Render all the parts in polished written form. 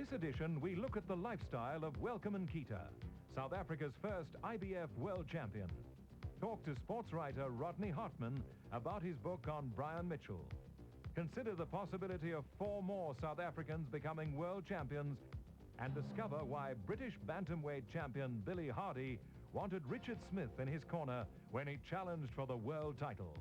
this edition, we look at the lifestyle of Welcome Nkita, South Africa's first IBF world champion. Talk to sports writer Rodney Hartman about his book on Brian Mitchell. Consider the possibility of 4 more South Africans becoming world champions and discover why British bantamweight champion Billy Hardy wanted Richard Smith in his corner when he challenged for the world title.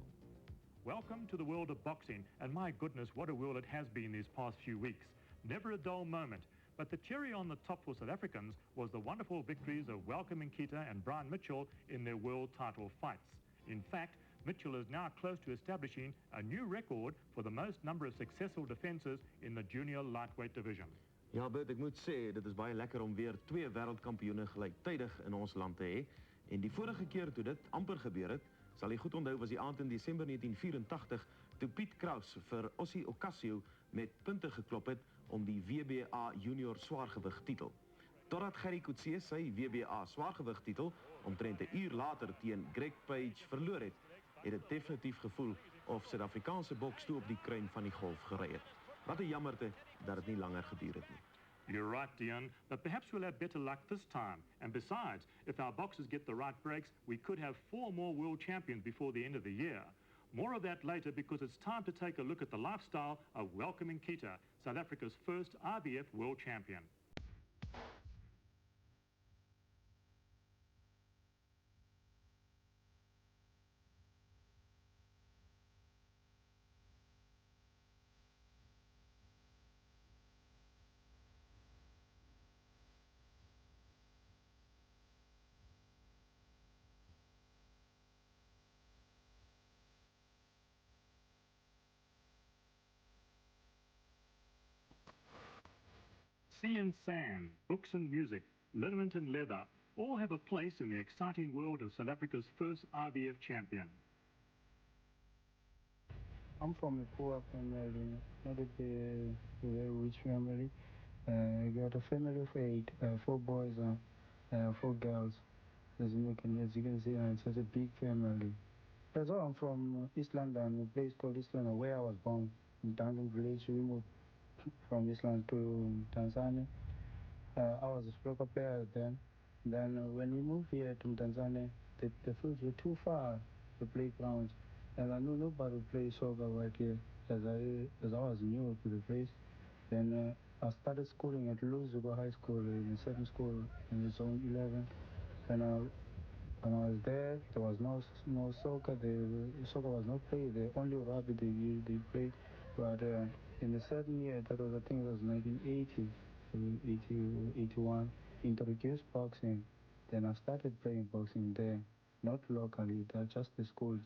Welcome to the world of boxing, and my goodness, what a world it has been these past few weeks. Never a dull moment. But the cherry on the top for South Africans was the wonderful victories of Welcome Nkita and Brian Mitchell in their world title fights. In fact, Mitchell is now close to establishing a new record for the most number of successful defences in the junior lightweight division. Ja, Bert, ek moet sê, dit is baie lekker om weer 2 wêreldkampioene gelyktydig in ons land te hê. En die vorige keer toe dit amper gebeur het, sal jy goed onthou, was die aand in Desember 1984 toe Piet Kraus vir Ossie Ocasio met punte geklop het om die WBA junior swaargewig titel. Totdat Gerry Coetzee sy WBA swaargewig titel omtrent 'n uur later teen Greg Page verloor het, het dit definitief gevoel of Suid-Afrikaanse boks toe op die kruin van die golf gery het. Wat 'n jammerte dat dit nie langer geduur het nie. You're right, Dion, but perhaps we'll have better luck this time. And besides, if our boxers get the right breaks, we could have 4 more world champions before the end of the year. More of that later, because it's time to take a look at the lifestyle of Welcome Nkita, South Africa's first IBF world champion. Sea and sand, books and music, linen and leather, all have a place in the exciting world of South Africa's first IBF champion. I'm from a poor family, not a very rich family. I got a family of 8, 4 boys and 4 girls. As you can see, it's such a big family. That's all. I'm from East London, a place called East London, where I was born, in Downton Village. We moved from East London to Tanzania. I was a soccer player then. Then when we moved here to Tanzania, the fields were too far, the playgrounds, and I knew nobody would play soccer right here, as I was new to the place. Then I started schooling at Luzuko High School, in the 7th school in Zone 11. And when I was there was no soccer. The soccer was not played. The only rugby they played. But in the 7th year, that was, I think it was 1980, 81, introduced boxing. Then I started playing boxing there, not locally, just the school.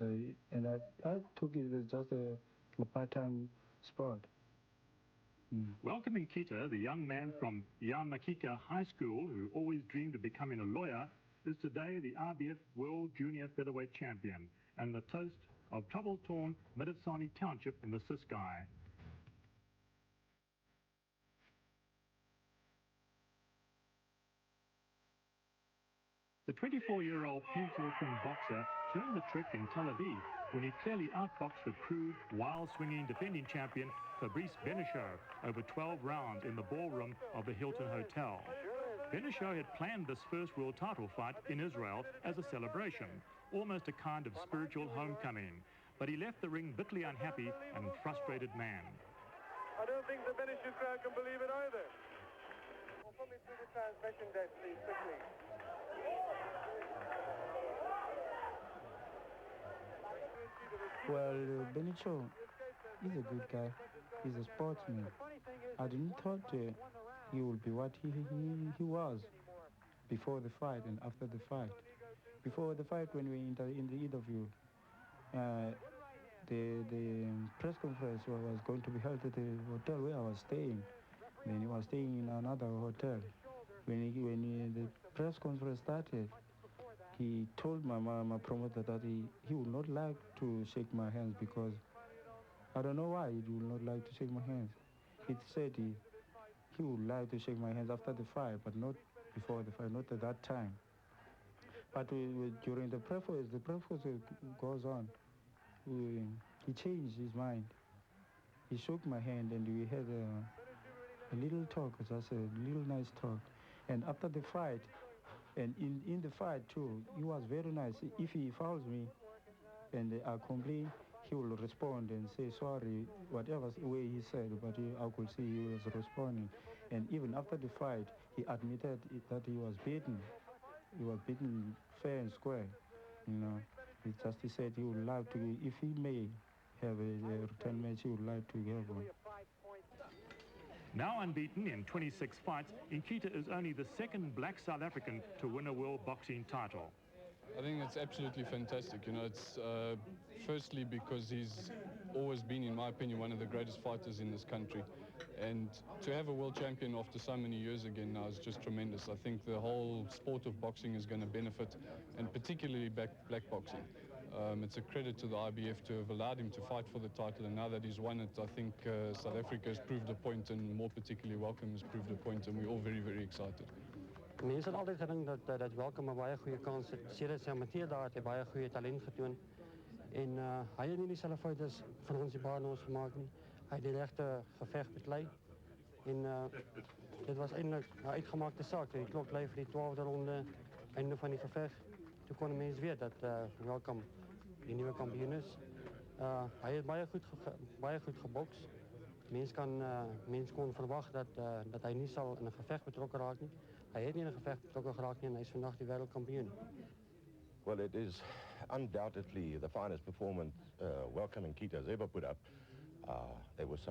And I took it as just a part-time sport. Welcome Nkita, the young man from Yamakika High School who always dreamed of becoming a lawyer, is today the IBF World Junior Featherweight Champion and the toast of trouble-torn Miditsani Township in the Ciskei. The 24-year-old pugilistic boxer turned the trick in Tel Aviv when he clearly outboxed the crude, wild-swinging defending champion Fabrice Benichot over 12 rounds in the ballroom of the Hilton Hotel. Benichot had planned this first world title fight in Israel as a celebration, almost a kind of spiritual homecoming. But he left the ring bitterly unhappy and frustrated man. I don't think the Benichot crowd can believe it either. Well, put me through the transmission desk, please, quickly. Well, Benichot, he's a good guy. He's a sportsman. I didn't thought he would be what he was before the fight and after the fight. Before the fight, when we were in the interview, the press conference was going to be held at the hotel where I was staying. Then he was staying in another hotel. When the press conference started, he told my promoter that he would not like to shake my hands because I don't know why he would not like to shake my hands. He said he would like to shake my hands after the fight, but not before the fight, not at that time. But during the preface goes on. He changed his mind. He shook my hand and we had A little talk, just a little nice talk. And after the fight, and in the fight too, he was very nice. If he fouls me and I complain, he will respond and say sorry, whatever way he said, but I could see he was responding. And even after the fight, he admitted that he was beaten. He was beaten fair and square, you know. He said he would like to, if he may have a return match, he would like to have one. Now unbeaten in 26 fights, Nkita is only the second black South African to win a world boxing title. I think it's absolutely fantastic. You know, it's firstly because he's always been, in my opinion, one of the greatest fighters in this country. And to have a world champion after so many years again now is just tremendous. I think the whole sport of boxing is going to benefit, and particularly black boxing. It's a credit to the IBF to have allowed him to fight for the title, and now that he's won it, I think South Africa has proved a point, and more particularly Welcome has proved a point, and we're all very, very excited. Mense het altyd gedink dat Welcome 'n baie goeie kans het. Sedert sy amateur daar het hy baie goeie talent getoon. En hy het nie dieselfde fout as Fransie Barnos gemaak nie. Hy het die regte geveg beklei. En dit was eintlik 'n uitgemaakte saak. Die klok lui vir die 12de ronde, einde van die geveg. Toe kon mense weet dat Welcome die nuwe kampioen is. Hy het baie goed geboks. Mense kon verwag dat hy nie sal in 'n geveg betrokke raak nie. Hy het nie in 'n geveg betrokke geraak nie en hy is vandag die wêreldkampioen. Well, it is undoubtedly the finest performance Welcome Nkita has ever put up. There was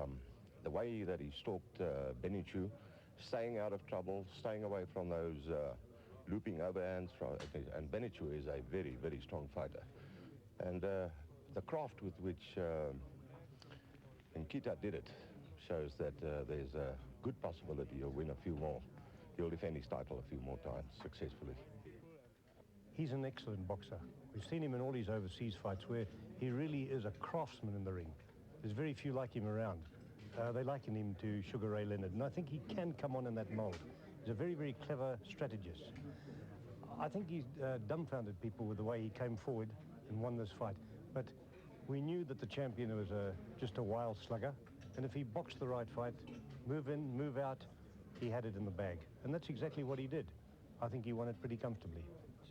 the way that he stalked Benichu, staying out of trouble, staying away from those looping overhands. And Benichu is a very, very strong fighter. And the craft with which Nkita did it shows that there's a good possibility he'll win a few more. He'll defend his title a few more times successfully. He's an excellent boxer. We've seen him in all his overseas fights where he really is a craftsman in the ring. There's very few like him around. They liken him to Sugar Ray Leonard, and I think he can come on in that mold. He's a very, very clever strategist. I think he's dumbfounded people with the way he came forward and won this fight. But we knew that the champion was just a wild slugger, and if he boxed the right fight, move in, move out, he had it in the bag. And that's exactly what he did. I think he won it pretty comfortably.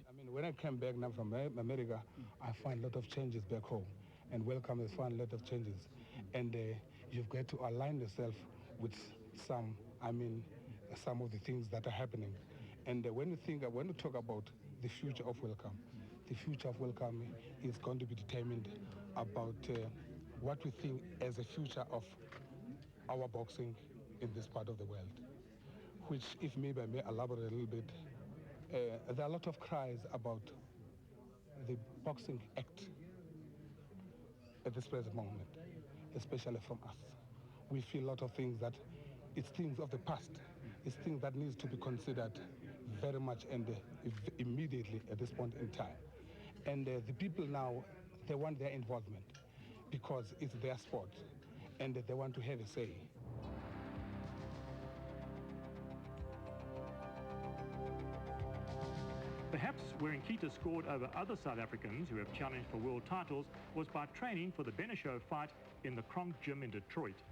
I mean, when I came back now from America, I find a lot of changes back home. And Welcome has found a lot of changes. And you've got to align yourself with some of the things that are happening. And when you talk about the future of Welcome, the future of Welcome is going to be determined about what we think as a future of our boxing in this part of the world. Which, if maybe I may elaborate a little bit, there are a lot of cries about the Boxing Act at this present moment, especially from us. We feel a lot of things that it's things of the past. It's things that needs to be considered very much and immediately at this point in time. And the people now, they want their involvement because it's their sport and they want to have a say. Perhaps where Nkita scored over other South Africans who have challenged for world titles was by training for the Benishow fight in the Kronk Gym in Detroit.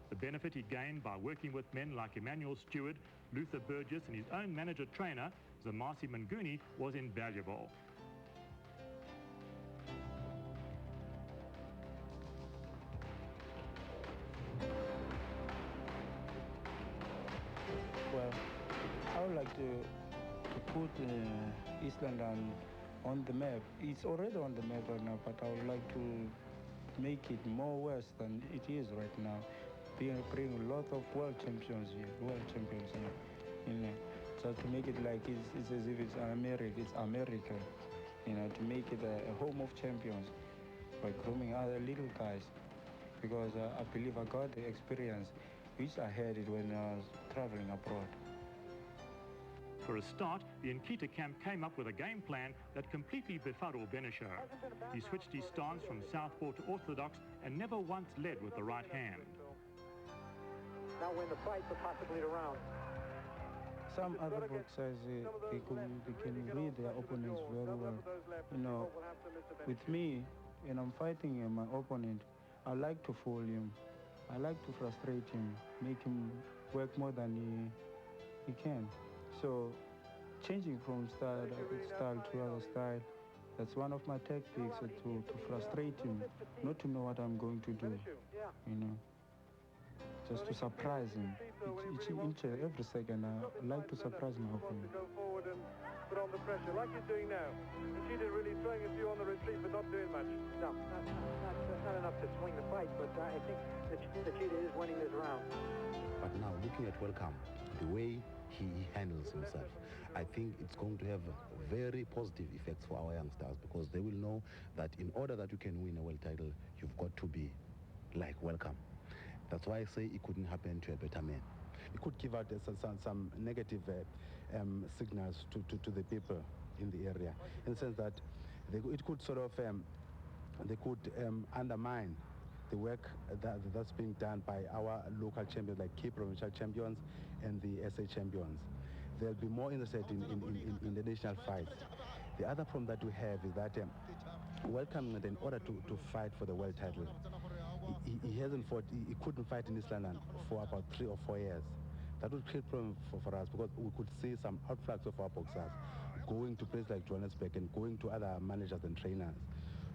The benefit he gained by working with men like Emmanuel Stewart, Luther Burgess and his own manager-trainer, Zamasi Manguni, was invaluable. Well, I would like to put East London on the map. It's already on the map right now, but I would like to make it more west than it is right now. Bring a lot of world champions here, you know, so to make it like it's as if it's America, you know, to make it a home of champions by grooming other little guys, because I believe I got the experience which I had it when I was traveling abroad. For a start, the Nkita camp came up with a game plan that completely befuddled Benishow. He switched his stance from southpaw to orthodox and never once led with the right hand. Now win the fight, but possibly the round. Some other boxers, they can read their opponents very well. You know, with me, when I'm fighting my opponent, I like to fool him. I like to frustrate him, make him work more than he can. So changing from style to other style, that's one of my tactics, to frustrate him, not to know what I'm going to do, you know, just to surprise him. Every second, I like to surprise my opponent. Go forward and put on the pressure, like he's doing now. Nikita really throwing a few on the retreat, but not doing much. No, not enough to swing the fight, but I think the cheetah is winning this round. But now, looking at Welcome, the way he handles himself, I think it's going to have very positive effects for our youngsters, because they will know that in order that you can win a world title, you've got to be like Welcome. That's why I say it couldn't happen to a better man. It could give out some negative signals to the people in the area, in the sense that it could sort of undermine the work that's being done by our local champions, like key provincial champions and the SA champions. They'll be more interested in the national fights. The other problem that we have is that Welcome, in order to fight for the world title, he hasn't fought, he couldn't fight in East London for about 3 or 4 years. That would create a problem for us, because we could see some outflux of our boxers going to places like Johannesburg and going to other managers and trainers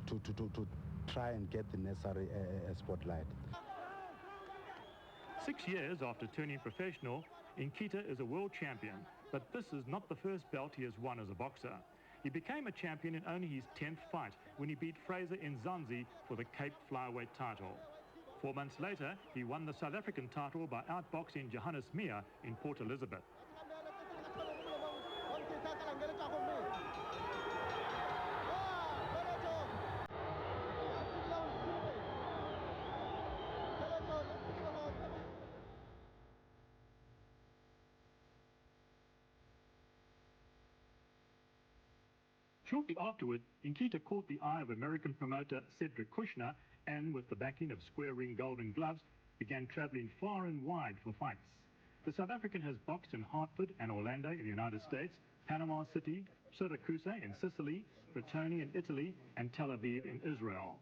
to try and get the necessary spotlight. 6 years after turning professional, Nkita is a world champion, but this is not the first belt he has won as a boxer. He became a champion in only his 10th fight, when he beat Fraser in Zanzi for the Cape Flyweight title. 4 months later, he won the South African title by outboxing Johannes Meyer in Port Elizabeth. Shortly afterward, Nkita caught the eye of American promoter Cedric Kushner, and with the backing of Square Ring Golden Gloves, began traveling far and wide for fights. The South African has boxed in Hartford and Orlando in the United States, Panama City, Syracuse in Sicily, Crotone in Italy, and Tel Aviv in Israel.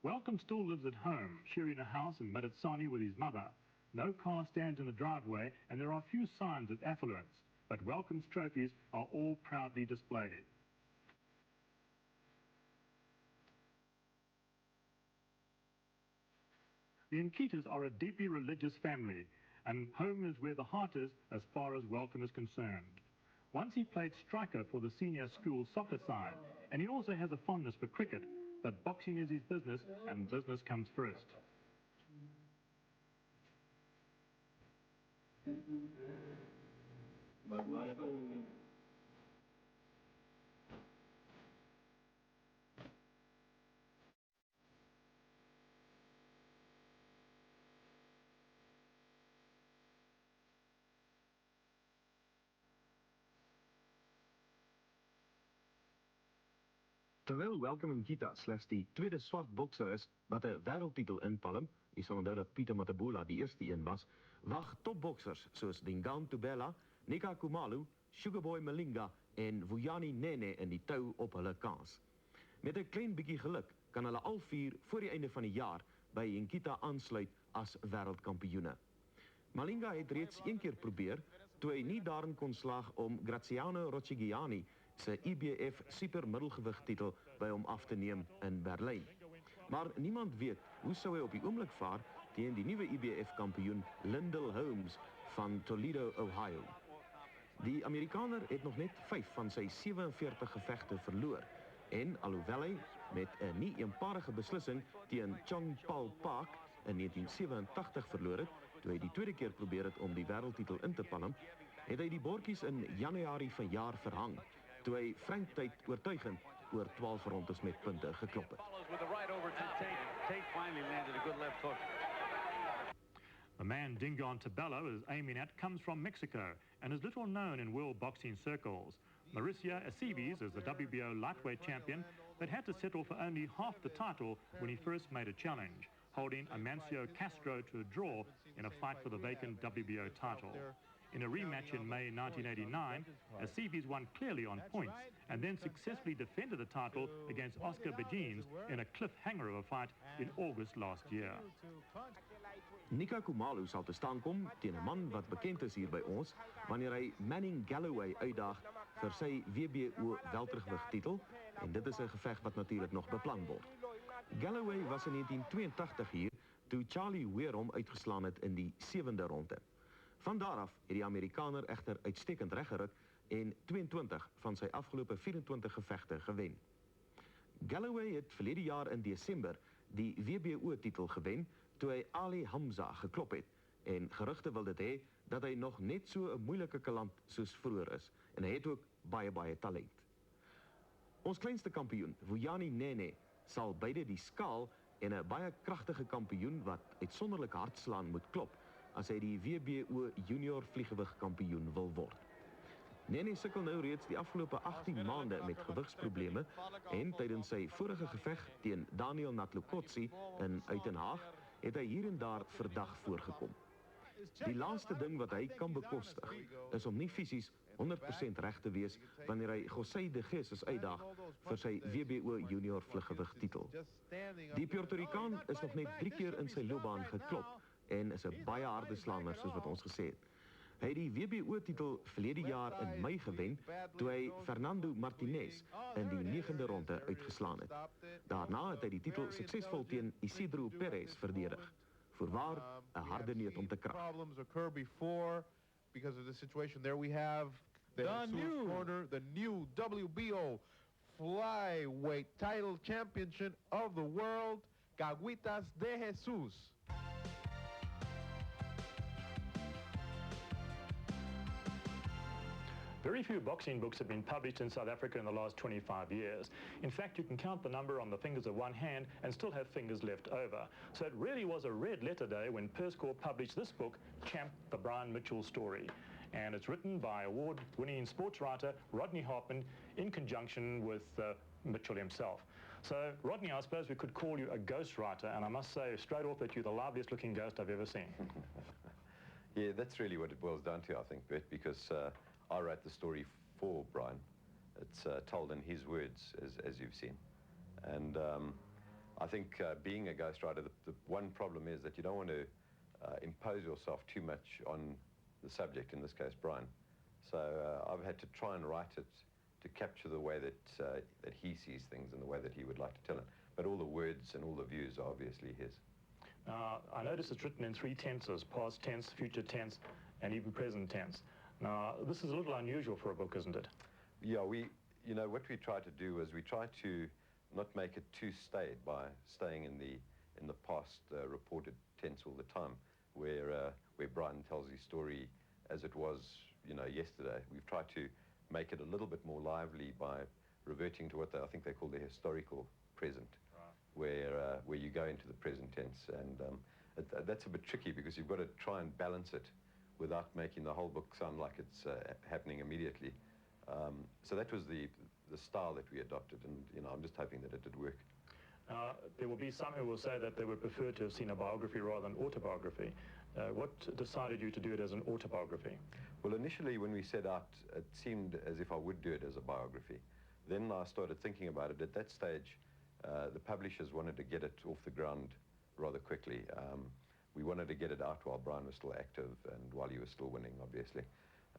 Welcome still lives at home, sharing a house in Maditsani with his mother. No car stands in the driveway, and there are few signs of affluence, but Welcome's trophies are all proudly displayed. The Nkitas are a deeply religious family, and home is where the heart is as far as Welcome is concerned. Once he played striker for the senior school soccer side, and he also has a fondness for cricket, but boxing is his business, and business comes first. Terwyl Welcome Nkita slegs die tweede swart bokser is wat 'n wêreldtitel inpalm, jy sal onthou dat Pieter Matabola die eerste een was, wag topboksers soos Dingaan Tubela, Nika Khumalo, Sugarboy Malinga en Vuyani Nene in die tou op hulle kans. Met 'n klein bietjie geluk kan hulle al 4 voor die einde van die jaar by Nkita aansluit as wêreldkampioene. Malinga het reeds 1 keer probeer, toe hy nie daarin kon slaag om Graziano Rocchigiani sy IBF supermiddelgewigtitel by hom af te neem in Berlyn. Maar niemand weet hoe sou hy op die oomblik vaar teen die nuwe IBF-kampioen Lyndall Holmes van Toledo, Ohio. Die Amerikaner het nog net 5 van sy 47 gevegte verloor, en alhoewel hy met 'n nie eenparige beslissing teen Chong Paul Park in 1987 verloor het, toe hy die tweede keer probeer het om die wêreldtitel in te palm, het hy die bordjies in Januarie vanjaar verhang, toe hy Frank Tate oortuigend oor 12 rondes met punte geklop het. The man Dingaan Tubela is aiming at comes from Mexico and is little known in world boxing circles. Mauricio Aceves is the WBO lightweight champion that had to settle for only half the title when he first made a challenge, holding Amancio Castro to a draw in a fight for the vacant WBO title. in a rematch in May 1989, as Seabees won clearly on points and then successfully defended the title against Oscar Begins in a cliffhanger of a fight in August last year. Nika Khumalo sal te staan kom teen 'n man wat bekend is hier by ons wanneer hy Manning Galloway uitdaag vir sy WBO weltergewigtitel, en dit is 'n geveg wat natuurlik nog beplan word. Galloway was in 1982 hier toe Charlie Weir hom uitgeslaan het in die 7de ronde. Van daar af het die Amerikaner egter uitstekend reggeruk en 22 van sy afgelope 24 gevegte gewen. Galloway het verlede jaar in Desember die WBO-titel gewen toe hy Ali Hamza geklop het, en gerugte wil dit hê dat hy nog net so 'n moeilike kaland soos vroeër is, en hy het ook baie talent. Ons kleinste kampioen, Vuyani Nene, sal beide die skaal en 'n baie kragtige kampioen wat uitsonderlik hard slaan moet klop as hy die WBO junior vliegewig kampioen wil word. Nene sukkel nou reeds die afgelope 18 maande met gewigsprobleme, en tydens sy vorige geveg teen Daniel Natlokotsi in Uitenhaag het hy hier en daar verdag voorgekom. Die laaste ding wat hy kan bekostig is om nie fisies 100% reg te wees wanneer hy José de Jesus uitdaag vir sy WBO junior vliegewig titel. Die Puerto Ricaan is nog net 3 keer in sy loopbaan geklop en is 'n baie harde slanger soos wat ons gesê het. Hy het die WBO-titel verlede jaar in Mei gewen toe hy Fernando Martinez in die 9de ronde uitgeslaan het. Daarna het hy die titel suksesvol teen Isidro Perez verdedig. Voorwaar 'n harde neut om te krag. Problems occur before because of the situation. There we have the new corner, the new WBO flyweight title championship of the world, Caguitas de Jesus. Very few boxing books have been published in South Africa in the last 25 years. In fact, you can count the number on the fingers of one hand and still have fingers left over. So it really was a red letter day when Purse Corps published this book, Champ, the Brian Mitchell Story. And it's written by award-winning sports writer Rodney Hartman in conjunction with Mitchell himself. So, Rodney, I suppose we could call you a ghost writer, and I must say straight off that you're the liveliest looking ghost I've ever seen. Yeah, that's really what it boils down to, I think, Bert, because I wrote the story for Brian. It's told in his words, as you've seen. And I think being a ghostwriter, the one problem is that you don't want to impose yourself too much on the subject, in this case, Brian. So I've had to try and write it to capture the way that he sees things and the way that he would like to tell it. But all the words and all the views are obviously his. I notice it's written in 3 tenses, past tense, future tense, and even present tense. Now, this is a little unusual for a book, isn't it? Yeah, what we try to do is we try to not make it too staid by staying in the past reported tense all the time, where Brian tells his story as it was, yesterday. We've tried to make it a little bit more lively by reverting to what I think they call the historical present, right, where you go into the present tense, and that's a bit tricky because you've got to try and balance it without making the whole book sound like it's happening immediately. So that was the style that we adopted, and I'm just hoping that it did work. There will be some who will say that they would prefer to have seen a biography rather than autobiography. What decided you to do it as an autobiography? Well, initially when we set out, it seemed as if I would do it as a biography. Then I started thinking about it. At that stage, the publishers wanted to get it off the ground rather quickly. We wanted to get it out while Brian was still active and while he was still winning, obviously.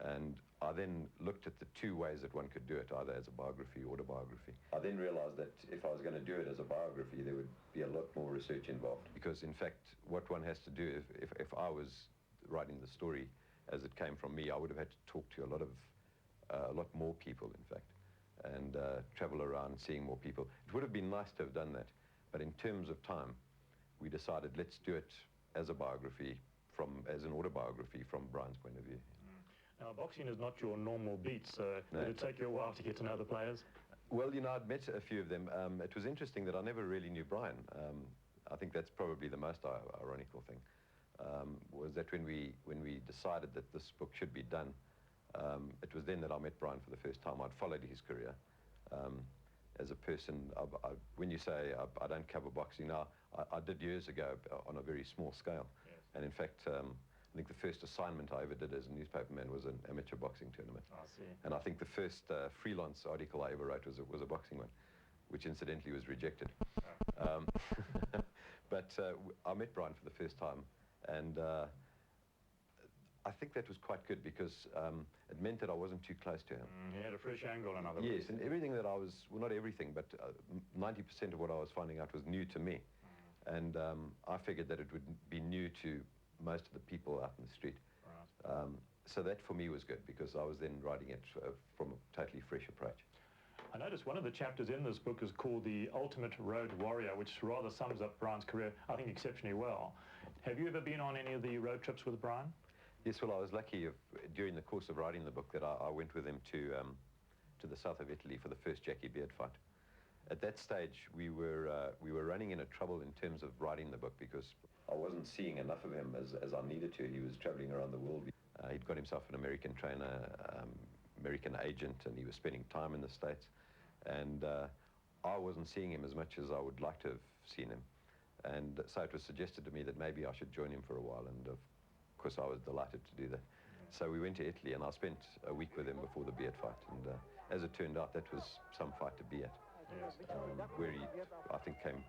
And I then looked at the 2 ways that one could do it, either as a biography or autobiography. I then realized that if I was going to do it as a biography, there would be a lot more research involved. Because, in fact, what one has to do, if I was writing the story as it came from me, I would have had to talk to a lot more people, in fact, and travel around seeing more people. It would have been nice to have done that, but in terms of time, we decided let's do it as a biography, as an autobiography from Brian's point of view. Now, boxing is not your normal beat, so did it take you a while to get to know the players? Well, I'd met a few of them. It was interesting that I never really knew Brian. I think that's probably the most ironical thing, was that when we decided that this book should be done, it was then that I met Brian for the first time. I'd followed his career. As a person, when you say I don't cover boxing now, I did years ago on a very small scale. Yes. And in fact, I think the first assignment I ever did as a newspaperman was an amateur boxing tournament. I see. And I think the first freelance article I ever wrote was a boxing one, which incidentally was rejected. But I met Brian for the first time, and I think that was quite good because it meant that I wasn't too close to him. He had a fresh angle, in other words. Yes, and everything that I was, well, not everything, but 90% of what I was finding out was new to me. And I figured that it would be new to most of the people out in the street. Right. So that for me was good because I was then writing it from a totally fresh approach. I noticed one of the chapters in this book is called The Ultimate Road Warrior, which rather sums up Brian's career, I think, exceptionally well. Have you ever been on any of the road trips with Brian? Yes, well, I was lucky during the course of writing the book that I went with him to the south of Italy for the first Jackie Beard fight. At that stage, we were running into trouble in terms of writing the book because I wasn't seeing enough of him as I needed to. He was traveling around the world. He'd got himself an American trainer, American agent, and he was spending time in the States. And I wasn't seeing him as much as I would like to have seen him. And so it was suggested to me that maybe I should join him for a while, and of course I was delighted to do that. So we went to Italy, and I spent a week with him before the Beard fight, and as it turned out, that was some fight to be at, where he, I think, came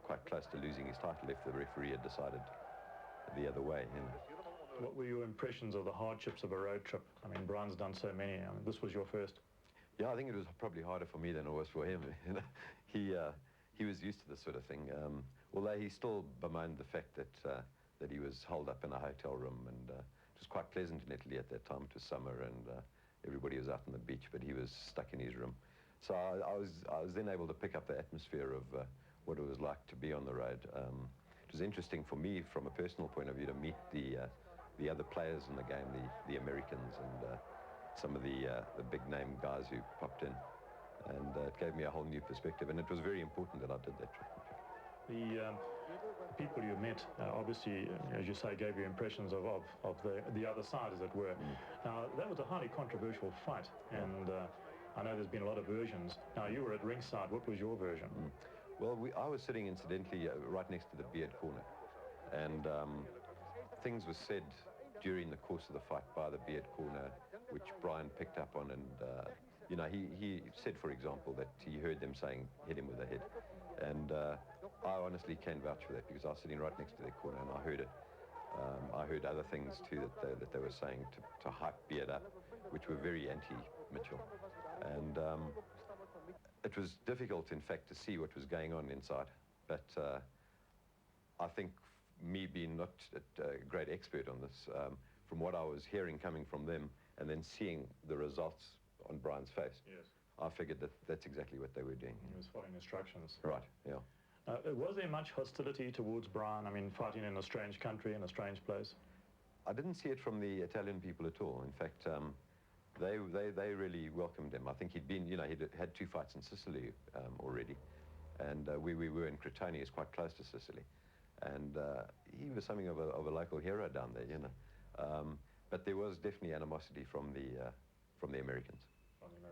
quite close to losing his title if the referee had decided the other way. You know. What were your impressions of the hardships of a road trip? I mean, Brian's done so many. I mean, this was your first. Yeah, I think it was probably harder for me than it was for him. You know, he was used to this sort of thing. Although he still bemoaned the fact that he was holed up in a hotel room, and it was quite pleasant in Italy at that time. It was summer, and everybody was out on the beach, but he was stuck in his room. So I was then able to pick up the atmosphere of what it was like to be on the road. It was interesting for me, from a personal point of view, to meet the other players in the game, the Americans, and some of the big name guys who popped in, and it gave me a whole new perspective, and it was very important that I did that trip. The people you met, obviously, as you say, gave you impressions of the other side, as it were. Now, that was a highly controversial fight, and I know there's been a lot of versions. Now, you were at ringside. What was your version? Well, I was sitting, incidentally, right next to the Beard corner, and things were said during the course of the fight by the Beard corner, which Brian picked up on, and you know, he said, for example, that he heard them saying, "Hit him with a head," and I honestly can vouch for that because I was sitting right next to their corner and I heard it. I heard other things too that they were saying to hype Beard up, which were very anti-Mitchell, and it was difficult, in fact, to see what was going on inside. But I think, me being not a great expert on this, from what I was hearing coming from them and then seeing the results on Brian's face, I figured that that's exactly what they were doing. He was following instructions. Right, yeah. Was there much hostility towards Brian? I mean, fighting in a strange country, in a strange place? I didn't see it from the Italian people at all. In fact, they really welcomed him. I think he'd been, you know, he'd had 2 fights in Sicily already, and we were in Crotone, it's quite close to Sicily, and he was something of a local hero down there, you know. But there was definitely animosity from the Americans,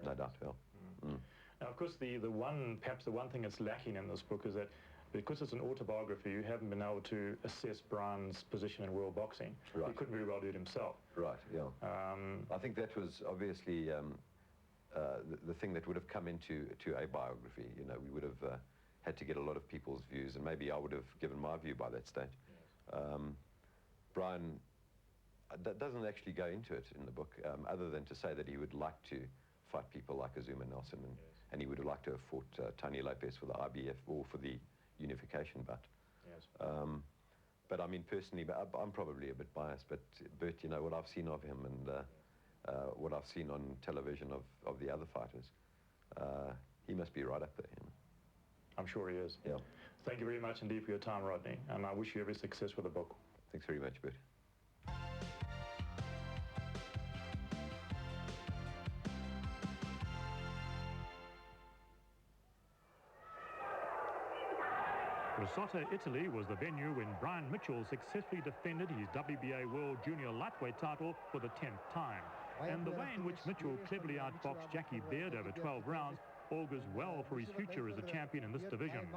no doubt. Yeah. Now, of course, perhaps the one thing that's lacking in this book is that because it's an autobiography, you haven't been able to assess Brian's position in world boxing. Right. He couldn't very well do it himself. Right, yeah. I think that was obviously the thing that would have come into a biography. You know, we would have had to get a lot of people's views, and maybe I would have given my view by that stage. Brian doesn't actually go into it in the book, other than to say that he would like to fight people like Azuma Nelson, and he would have liked to have fought Tony Lopez for the IBF or for the unification bout. Yes. But I mean, personally, I'm probably a bit biased, but Bert, you know, what I've seen of him and what I've seen on television of the other fighters, he must be right up there. You know? I'm sure he is. Yeah. Thank you very much indeed for your time, Rodney, and I wish you every success with the book. Thanks very much, Bert. Risotto, Italy was the venue when Brian Mitchell successfully defended his WBA World Junior Lightweight title for the 10th time. And the way in which Mitchell cleverly outboxed Jackie Beard over 12 rounds augurs well for his future as a champion in this division.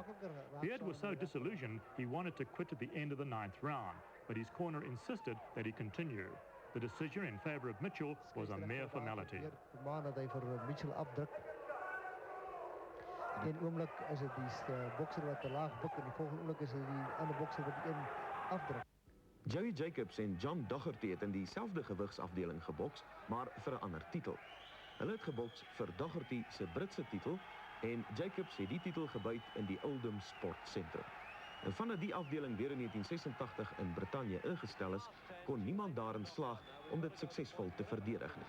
Bert was so disillusioned he wanted to quit at the end of the 9th round, but his corner insisted that he continue. The decision in favour of Mitchell was a mere formality. Dat hij voor Mitchell afdrukt. In het ogenblik is het die bokser wat te laag bukt en in het volgende ogenblik is het die andere bokser wat die in afdrukt. Joey Jacobs en John Dougherty het in diezelfde gewigsafdeling gebokst, maar vir 'n ander titel. Hulle het gebokst vir Dougherty se Britse titel en Jacobs het die titel gebyt in die Oldham Sportcentrum. En vanaf die afdeling weer in 1986 in Brittanje ingestel is, kon niemand daarin slaag om dit suksesvol te verdedig nie.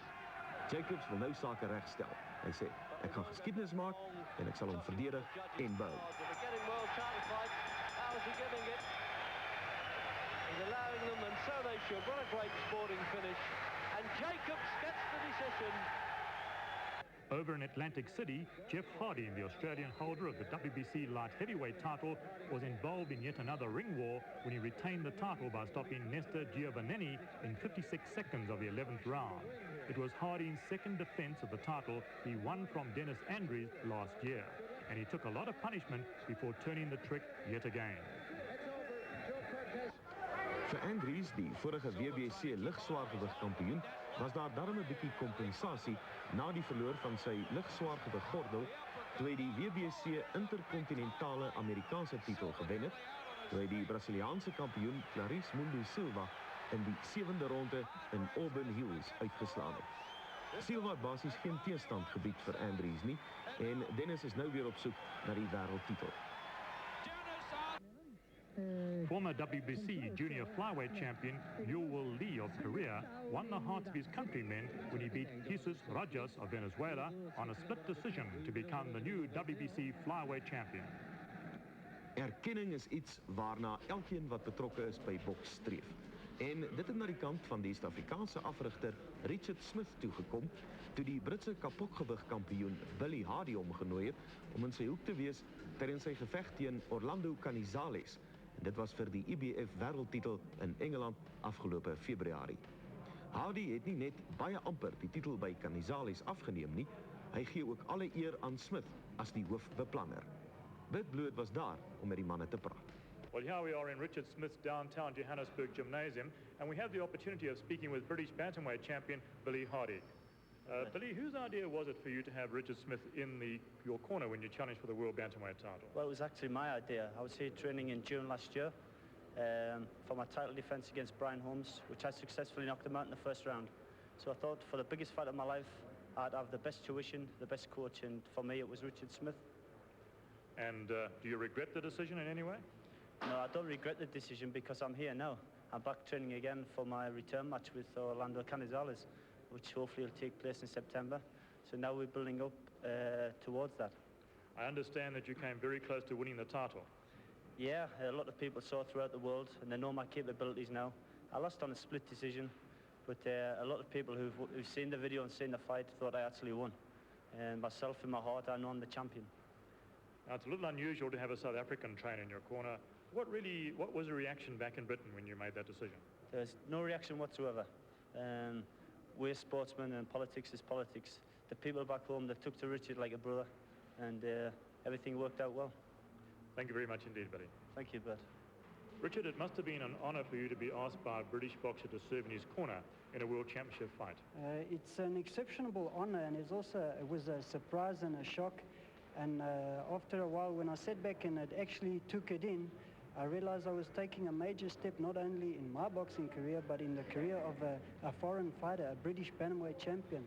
Jacobs wil nou sake regstel. Hy sê, ek gaan geskiedenis maak en ek sal hom verdedig en bou. He's allowing them, and so they should. What a great sporting finish. And Jacobs gets the decision. Over in Atlantic City, Jeff Hardy, the Australian holder of the WBC light heavyweight title, was involved in yet another ring war when he retained the title by stopping Nestor Giovannini in 56 seconds of the 11th round. It was Hardy's second defence of the title he won from Dennis Andrews last year, and he took a lot of punishment before turning the trick yet again. Vir Andrews, die vorige WBC ligswaargewig kampioen, was daar darm 'n bietjie kompensasie na die verloor van sy ligswaargewig gordel toe hy die WBC interkontinentale Amerikaanse titel gewen het, toe hy die Braziliaanse kampioen Clarice Mundo Silva in die 7de ronde in Auburn Hills uitgeslaan het. Silva het basies geen teestand gebied vir Andrews nie en Dennis is nou weer op soek na die wêreldtitel. Former WBC junior flyweight champion Newell Lee of Korea won the hearts of his countrymen when he beat Jesus Rajas of Venezuela on a split decision to become the new WBC flyweight champion. Erkenning is iets waarna elkeen wat betrokke is by boks streef. En dit het na die kant van die Suid-Afrikaanse afrigter Richard Smith toegekom toe die Britse kapokgewig kampioen Billy Hardy omgenooi het om in sy hoek te wees tydens sy geveg teen Orlando Canizales. Dit was vir die IBF wêreldtitel in Engeland afgelope Februarie. Hardy het nie net baie amper die titel by Canizales afgeneem nie, hy gee ook alle eer aan Smith as die hoofbeplanner. Blewett was daar om met die manne te praat. Well, here we are in Richard Smith's downtown Johannesburg gymnasium, and we have the opportunity of speaking with British bantamweight champion Billy Hardy. Billy, whose idea was it for you to have Richard Smith in your corner when you challenged for the World Bantamweight title? Well, it was actually my idea. I was here training in June last year for my title defence against Brian Holmes, which I successfully knocked him out in the first round. So I thought for the biggest fight of my life, I'd have the best tuition, the best coach, and for me it was Richard Smith. And do you regret the decision in any way? No, I don't regret the decision because I'm here now. I'm back training again for my return match with Orlando Canizales, which hopefully will take place in September. So now we're building up towards that. I understand that you came very close to winning the title. Yeah, a lot of people saw throughout the world, and they know my capabilities now. I lost on a split decision, but a lot of people who've seen the video and seen the fight thought I actually won. And myself, in my heart, I know I'm the champion. Now, it's a little unusual to have a South African trainer in your corner. What was the reaction back in Britain when you made that decision? There's no reaction whatsoever. We're sportsmen and politics is politics. The people back home, they took to Richard like a brother, and everything worked out well. Thank you very much indeed, Billy. Thank you, Bert. Richard, it must have been an honour for you to be asked by a British boxer to serve in his corner in a World Championship fight. It's an exceptional honour, and it was a surprise and a shock. And after a while, when I sat back and had actually took it in, I realized I was taking a major step not only in my boxing career, but in the career of a foreign fighter, a British bantamweight champion.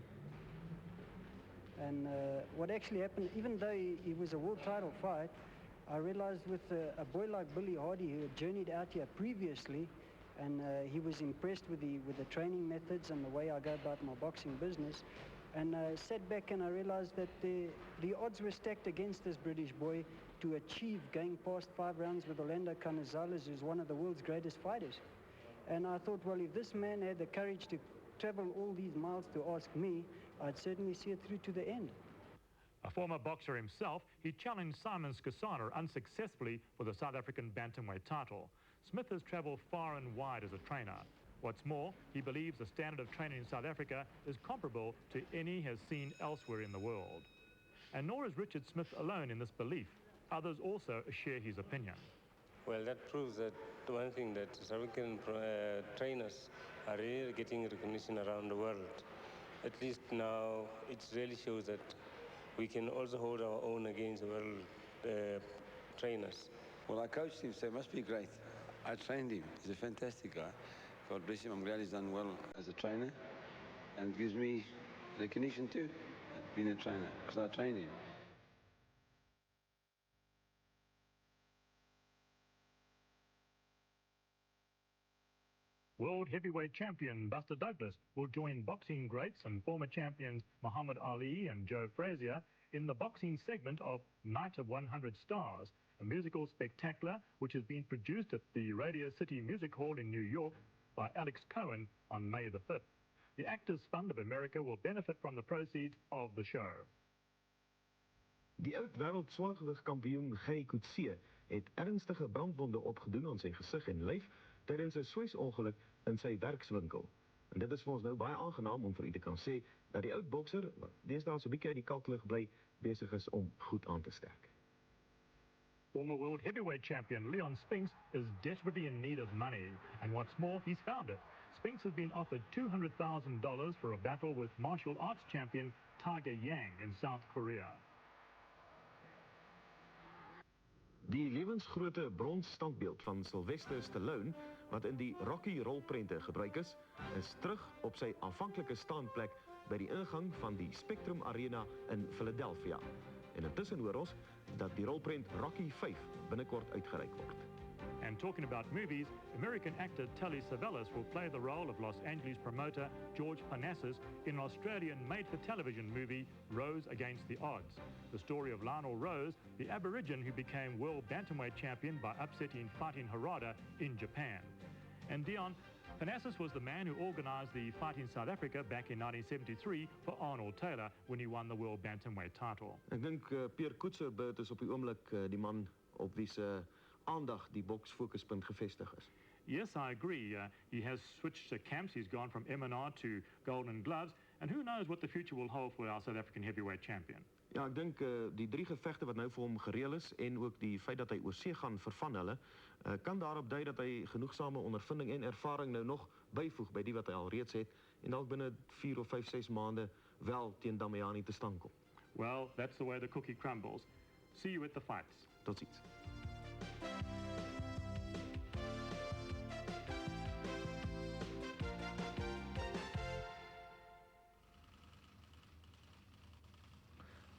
And what actually happened, even though it was a world title fight, I realized with a boy like Billy Hardy, who had journeyed out here previously, and he was impressed with the training methods and the way I go about my boxing business, and I sat back and I realized that the odds were stacked against this British boy to achieve going past 5 rounds with Orlando Canizales, who's one of the world's greatest fighters. And I thought, well, if this man had the courage to travel all these miles to ask me, I'd certainly see it through to the end. A former boxer himself, he challenged Simon Skosana unsuccessfully for the South African bantamweight title. Smith has travelled far and wide as a trainer. What's more, he believes the standard of training in South Africa is comparable to any he has seen elsewhere in the world. And nor is Richard Smith alone in this belief. Others also share his opinion. Well, that proves that one thing, that South African trainers are really getting recognition around the world. At least now, it really shows that we can also hold our own against world trainers. Well, I coached him, so it must be great. I trained him. He's a fantastic guy. God bless him. I'm glad he's done well as a trainer. And it gives me recognition too, being a trainer, because I trained him. World heavyweight champion Buster Douglas will join boxing greats and former champions Muhammad Ali and Joe Frazier in the boxing segment of Night of 100 Stars, a musical spectacular which has been produced at the Radio City Music Hall in New York by Alex Cohen on May the 5th. The Actors Fund of America will benefit from the proceeds of the show. Die oud wêreldswaargewigskampioen Guy Coetzee het ernstige brandwonde opgedoen aan sy gesig en lyf tydens 'n swesongeluk in sy werkswinkel. En dit is vir ons nou baie aangenaam om vir u te kan sê dat die oud bokser, wat deesdae so 'n bietjie uit die kalklig bly, besig is om goed aan te sterk. Former world heavyweight champion Leon Spinks is desperately in need of money, and what's more, he's found it. Spinks has been offered $200,000 for a battle with martial arts champion Tiger Yang in South Korea. Die lewensgrote bronsstandbeeld van Sylvester Stallone, wat in die Rocky rolprente gebruik is terug op sy aanvanklike staanplek by die ingang van die Spectrum Arena in Philadelphia. En intussen hoor ons dat die rolprent Rocky 5 binnekort uitgereik word. And talking about movies, American actor Telly Savalas will play the role of Los Angeles promoter George Parnassus in an Australian made-for-television movie, Rose Against the Odds. The story of Lionel Rose, the Aborigine who became world bantamweight champion by upsetting Fighting Harada in Japan. And Dion, Parnassus was the man who organised the fight in South Africa back in 1973 for Arnold Taylor when he won the world bantamweight title. Ek dink Pierre Bert is op die oomblik die man op wie se aandag die boksfokuspunt gevestig is. Yes, I agree. He has switched camps. He's gone from M&R to Golden Gloves. And who knows what the future will hold for our South African heavyweight champion. Ja, ek dink die 3 gevegte wat nou vir hom gereël is en ook die feit dat hy oorsee gaan vervan hulle, kan daarop dui dat hy genoegsame ondervinding en ervaring nou nog byvoeg by die wat hy al reeds het en dalk binne 4 of 5, 6 maande wel teen Damiani te staan kom. Well, that's the way the cookie crumbles. See you at the fights. Tot ziens.